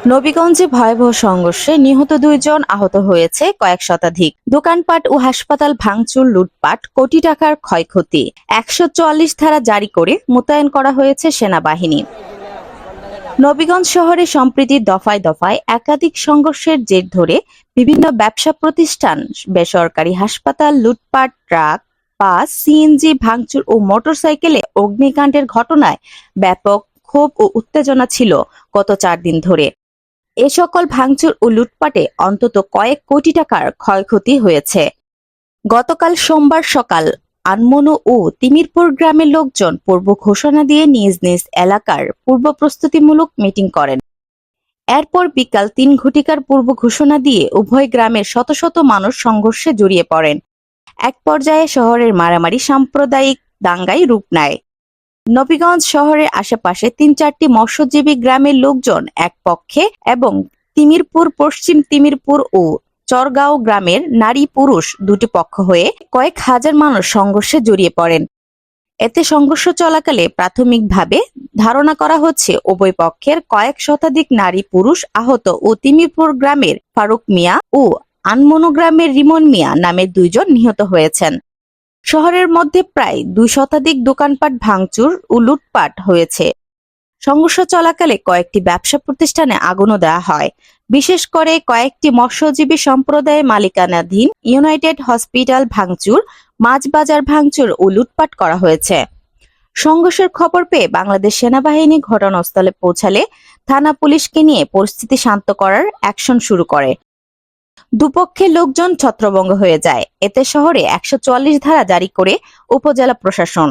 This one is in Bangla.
নবীগঞ্জে ভয়াবহ সংঘর্ষে নিহত ২ জন, আহত হয়েছে কয়েক শতাধিক। দোকানপাট ও হাসপাতাল ভাঙচুর, লুটপাট, কোটি টাকার ক্ষয়ক্ষতি। ১৪৪ ধারা জারি করে মোতায়েন করা হয়েছে সেনাবাহিনী। নবীগঞ্জ শহরে সম্প্রতি দফায় দফায় একাধিক সংঘর্ষের জের ধরে বিভিন্ন ব্যবসা প্রতিষ্ঠান, বেসরকারি হাসপাতাল, লুটপাট, ট্রাক, বাস, সিএনজি ভাঙচুর ও মোটরসাইকেলে অগ্নিকাণ্ডের ঘটনায় ব্যাপক ক্ষোভ ও উত্তেজনা ছিল গত ৪ দিন ধরে। এ সকল ভাঙচুর ও লুটপাটে অন্তত কয়েক কোটি টাকার ক্ষয়ক্ষতি হয়েছে। গতকাল সোমবার সকাল আনমনো ও তিমিরপুর গ্রামের লোকজন পূর্ব ঘোষণা দিয়ে নিজ নিজ এলাকার পূর্ব প্রস্তুতিমূলক মিটিং করেন। এরপর বিকাল ৩ ঘটিকার পূর্ব ঘোষণা দিয়ে উভয় গ্রামের শত শত মানুষ সংঘর্ষে জড়িয়ে পড়েন। এক পর্যায়ে শহরের মারামারি সাম্প্রদায়িক দাঙ্গায় রূপ নেয়। নবীগঞ্জ শহরের আশেপাশে ৩-৪টি মৎস্যজীবী গ্রামের লোকজন এক পক্ষে এবং তিমিরপুর, পশ্চিম তিমিরপুর ও চরগাঁও গ্রামের নারী পুরুষ দুটি পক্ষ হয়ে কয়েক হাজার মানুষ সংঘর্ষে জড়িয়ে পড়েন। এতে সংঘর্ষ চলাকালে প্রাথমিকভাবে ধারণা করা হচ্ছে উভয় পক্ষের কয়েক শতাধিক নারী পুরুষ আহত ও তিমিরপুর গ্রামের ফারুক মিয়া ও আনমনো গ্রামের রিমন মিয়া নামের ২ জন নিহত হয়েছেন। শহরের মধ্যে প্রায় ২ শতাধিক দোকানপাট ভাঙচুর ও লুটপাট হয়েছে। সংঘর্ষ চলাকালে কয়েকটি ব্যবসা প্রতিষ্ঠানে আগুনও দেওয়া হয়। বিশেষ করে কয়েকটি মৎস্যজীবী সম্প্রদায়ের মালিকানাধীন ইউনাইটেড হসপিটাল ভাঙচুর, মাছ বাজার ভাঙচুর ও লুটপাট করা হয়েছে। সংঘর্ষের খবর পেয়ে বাংলাদেশ সেনাবাহিনী ঘটনাস্থলে পৌঁছালে থানা পুলিশকে নিয়ে পরিস্থিতি শান্ত করার অ্যাকশন শুরু করে। দুপক্ষের লোকজন ছত্রভঙ্গ হয়ে যায়। এতে শহরে ১৪৪ ধারা জারি করে উপজেলা প্রশাসন।